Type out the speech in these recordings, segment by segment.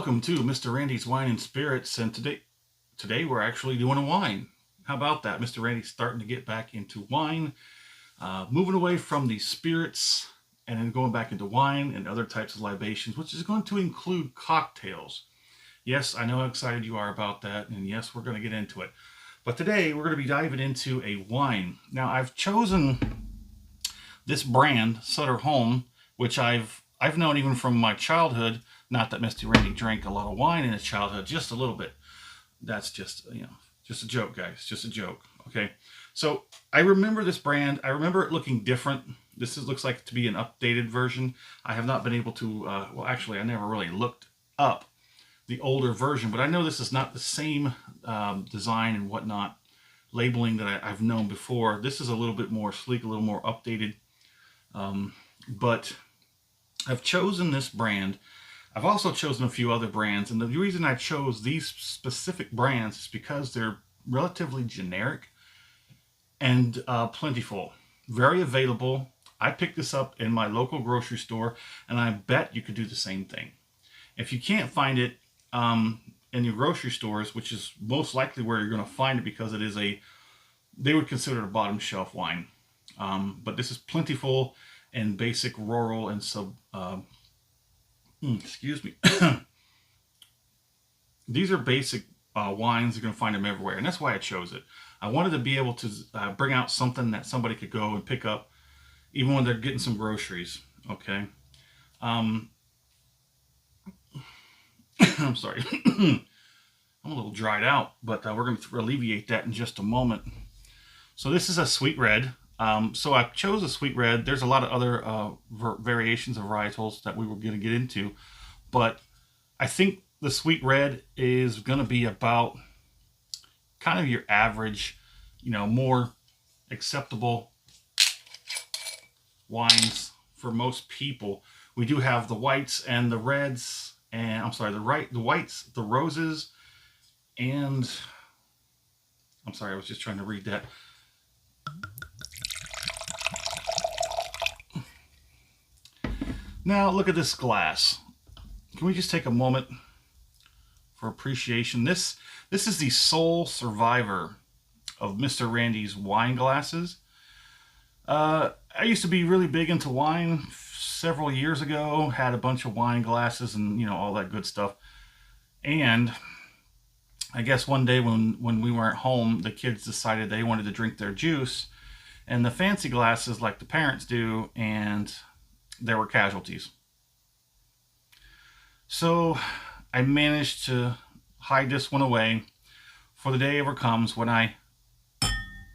Welcome to Mr. Randy's Wine and Spirits, and today we're actually doing a wine. How about that? Mr. Randy's starting to get back into wine, moving away from the spirits and then going back into wine and other types of libations, which is going to include cocktails. Yes, I know how excited you are about that, and yes, we're going to get into it. But today we're going to be diving into a wine. Now, I've chosen this brand, Sutter Home, which I've known even from my childhood. Not that Mr. Randy drank a lot of wine in his childhood, just a little bit. That's just, just a joke, guys. Just a joke. Okay. So I remember this brand. I remember it looking different. Looks like to be an updated version. I have not been able to, well, actually, I never really looked up the older version, but I know this is not the same design and whatnot, labeling that I've known before. This is a little bit more sleek, a little more updated. But I've chosen this brand. I've also chosen a few other brands, and the reason I chose these specific brands is because they're relatively generic and plentiful, very available. I picked this up in my local grocery store, and I bet you could do the same thing. If you can't find it in your grocery stores, which is most likely where you're going to find it because it is they would consider it a bottom shelf wine. But this is plentiful and basic rural and excuse me. These are basic wines. You're going to find them everywhere, and that's why I chose it. I wanted to be able to bring out something that somebody could go and pick up even when they're getting some groceries. Okay. I'm sorry. I'm a little dried out, but we're going to alleviate that in just a moment. So this is a sweet red. So I chose a sweet red. There's a lot of other variations of varietals that we were going to get into, but I think the sweet red is going to be about kind of your average, more acceptable wines for most people. We do have the whites and the reds, and I'm sorry, the whites, the roses, and I'm sorry, I was just trying to read that. Now, look at this glass. Can we just take a moment for appreciation? This is the sole survivor of Mr. Randy's wine glasses. I used to be really big into wine several years ago, had a bunch of wine glasses and, all that good stuff. And I guess one day when we weren't home, the kids decided they wanted to drink their juice and the fancy glasses like the parents do, and there were casualties. So I managed to hide this one away for the day ever comes when I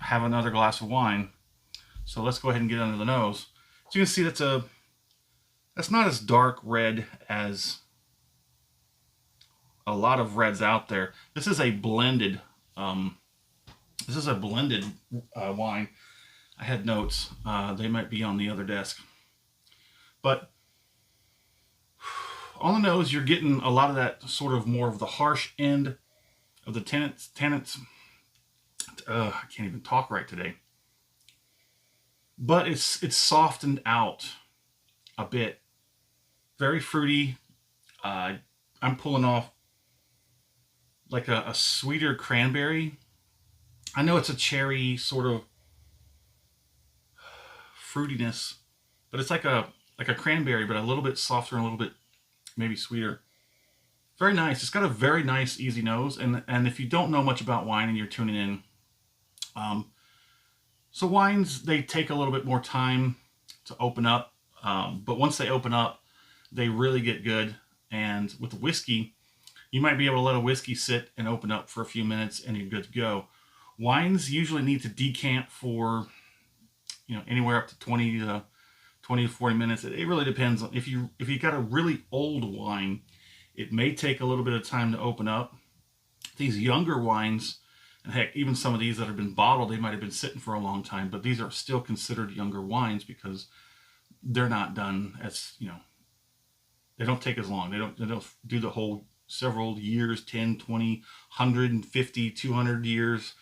have another glass of wine. So let's go ahead and get under the nose. So you can see that's not as dark red as a lot of reds out there. This is a blended wine. I had notes. They might be on the other desk. But on the nose, you're getting a lot of that sort of more of the harsh end of the tannins. I can't even talk right today. But it's softened out a bit. Very fruity. I'm pulling off like a sweeter cranberry. I know it's a cherry sort of fruitiness, but it's like a cranberry, but a little bit softer and a little bit maybe sweeter. Very nice. It's got a very nice, easy nose. And if you don't know much about wine and you're tuning in, so wines, they take a little bit more time to open up. But once they open up, they really get good. And with whiskey, you might be able to let a whiskey sit and open up for a few minutes and you're good to go. Wines usually need to decant for, anywhere up to 20 to 40 minutes. It really depends on if you got a really old wine, it may take a little bit of time to open up. These younger wines, and heck, even some of these that have been bottled, they might have been sitting for a long time, but these are still considered younger wines because they're not done as, they don't take as long. They don't do the whole several years, 10, 20, 150, 200 years.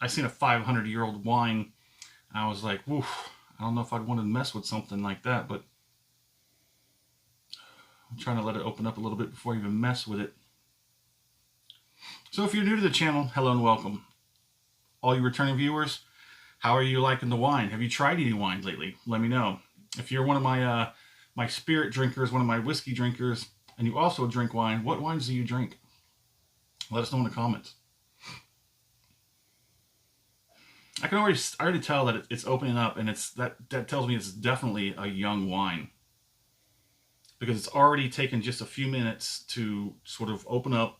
I seen a 500-year-old wine. I was like, woof. I don't know if I'd want to mess with something like that, but I'm trying to let it open up a little bit before I even mess with it. So if you're new to the channel, hello and welcome. All you returning viewers, how are you liking the wine? Have you tried any wines lately? Let me know. If you're one of my my spirit drinkers, one of my whiskey drinkers, and you also drink wine, what wines do you drink? Let us know in the comments. I can already tell that it's opening up, and that tells me it's definitely a young wine, because it's already taken just a few minutes to sort of open up,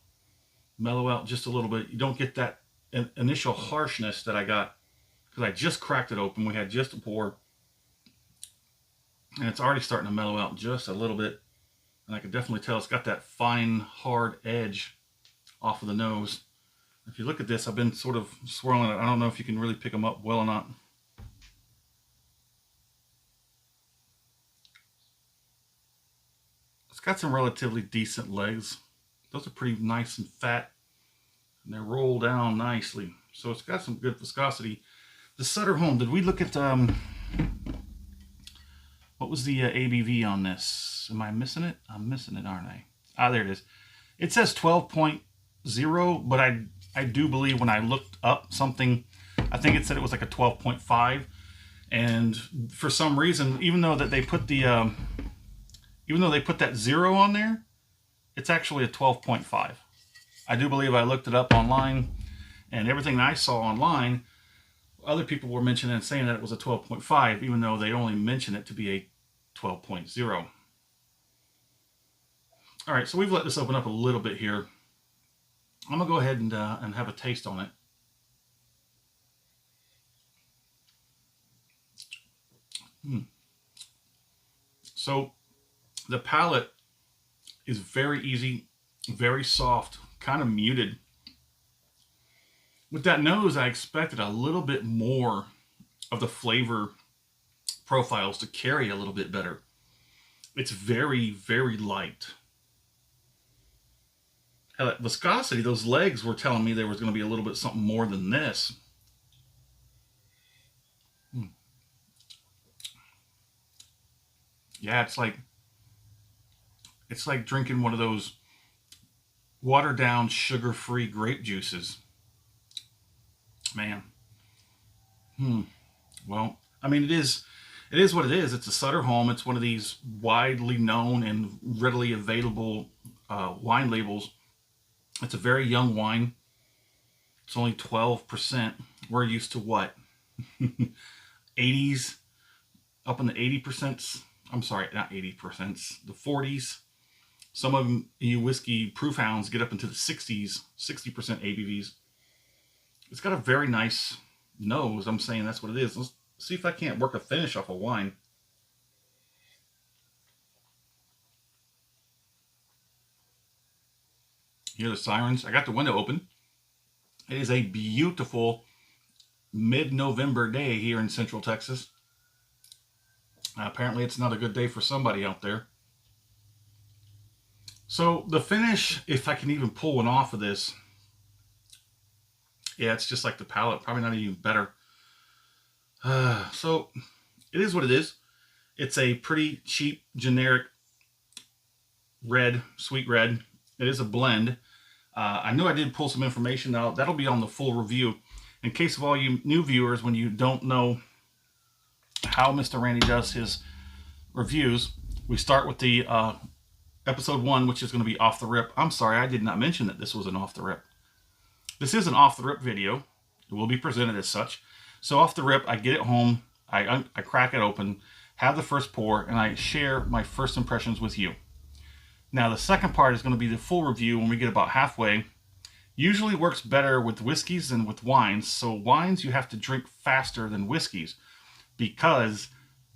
mellow out just a little bit. You don't get that initial harshness that I got because I just cracked it open. We had just a pour, and it's already starting to mellow out just a little bit, and I can definitely tell it's got that fine, hard edge off of the nose. If you look at this, I've been sort of swirling it. I don't know if you can really pick them up well or not. It's got some relatively decent legs. Those are pretty nice and fat, and they roll down nicely. So it's got some good viscosity. The Sutter Home, did we look at, what was the ABV on this? Am I missing it? I'm missing it, aren't I? Ah, there it is. It says 12.0, but I do believe when I looked up something, I think it said it was like a 12.5. And for some reason, even though they put that 0 on there, it's actually a 12.5. I do believe I looked it up online, and everything I saw online, other people were mentioning and saying that it was a 12.5, even though they only mentioned it to be a 12.0. All right, so we've let this open up a little bit here. I'm gonna go ahead and have a taste on it. So the palate is very easy, very soft, kind of muted. With that nose, I expected a little bit more of the flavor profiles to carry a little bit better. It's very, very light. Viscosity, those legs were telling me there was going to be a little bit something more than this. Yeah, it's like drinking one of those watered down sugar-free grape juices. Man. Well, I mean, it is what it is. It's a Sutter Home. It's one of these widely known and readily available wine labels. It's a very young wine. It's only 12%. We're used to what? 80s, up in the 80%. I'm sorry, not 80%, the 40s. Some of you whiskey proof hounds get up into the 60s, 60% ABVs. It's got a very nice nose. I'm saying that's what it is. Let's see if I can't work a finish off a wine. Hear the sirens. I got the window open. It is a beautiful mid-November day here in Central Texas. Apparently it's not a good day for somebody out there. So the finish, if I can even pull one off of this, yeah, it's just like the palate, probably not even better. So it is what it is. It's a pretty cheap, generic red, sweet red. It is a blend. I know I did pull some information. Now that'll be on the full review. In case of all you new viewers, when you don't know how Mr. Randy does his reviews, we start with the episode 1, which is going to be off the rip. I'm sorry, I did not mention that this was an off the rip. This is an off the rip video. It will be presented as such. So off the rip, I get it home, I crack it open, have the first pour, and I share my first impressions with you. Now the second part is going to be the full review when we get about halfway. Usually works better with whiskeys than with wines. So wines you have to drink faster than whiskeys because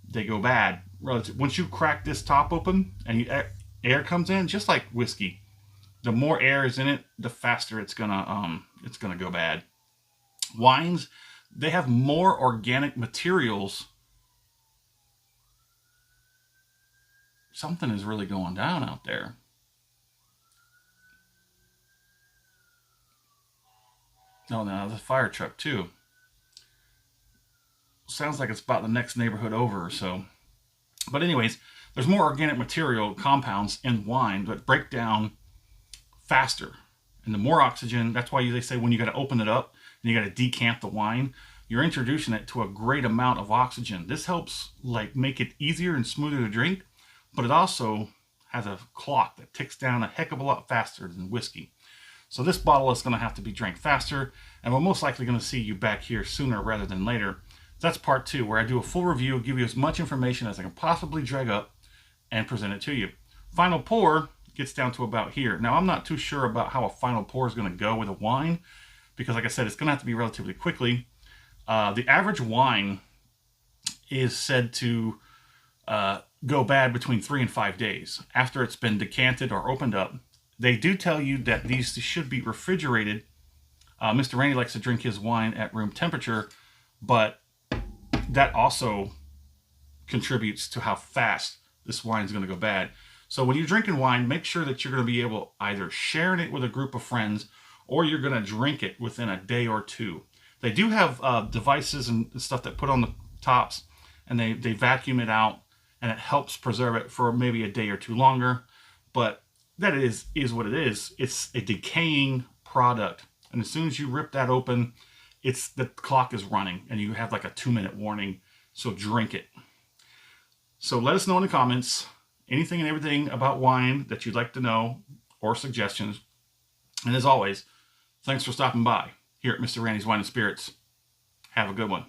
they go bad. Once you crack this top open and air comes in, just like whiskey, the more air is in it, the faster it's gonna go bad. Wines, they have more organic materials. Something is really going down out there. No, there's a fire truck too. Sounds like it's about the next neighborhood over or so. But anyways, there's more organic material compounds in wine that break down faster. And the more oxygen, that's why they say when you got to open it up and you got to decant the wine, you're introducing it to a great amount of oxygen. This helps like make it easier and smoother to drink, but it also has a clock that ticks down a heck of a lot faster than whiskey. So this bottle is going to have to be drank faster, and we're most likely going to see you back here sooner rather than later. That's part 2, where I do a full review, give you as much information as I can possibly drag up and present it to you. Final pour gets down to about here. Now, I'm not too sure about how a final pour is going to go with a wine, because like I said, it's going to have to be relatively quickly. The average wine is said to go bad between 3 and 5 days after it's been decanted or opened up. They do tell you that these should be refrigerated. Mr. Randy likes to drink his wine at room temperature, but that also contributes to how fast this wine is going to go bad. So when you're drinking wine, make sure that you're going to be able either sharing it with a group of friends, or you're going to drink it within a day or 2. They do have devices and stuff that put on the tops, and they vacuum it out, and it helps preserve it for maybe a day or 2 longer. But that is what it is. It's a decaying product, and as soon as you rip that open, the clock is running, and you have like a 2-minute warning. So drink it. So let us know in the comments anything and everything about wine that you'd like to know, or suggestions. And as always, thanks for stopping by here at Mr. Randy's Wine and Spirits. Have a good one.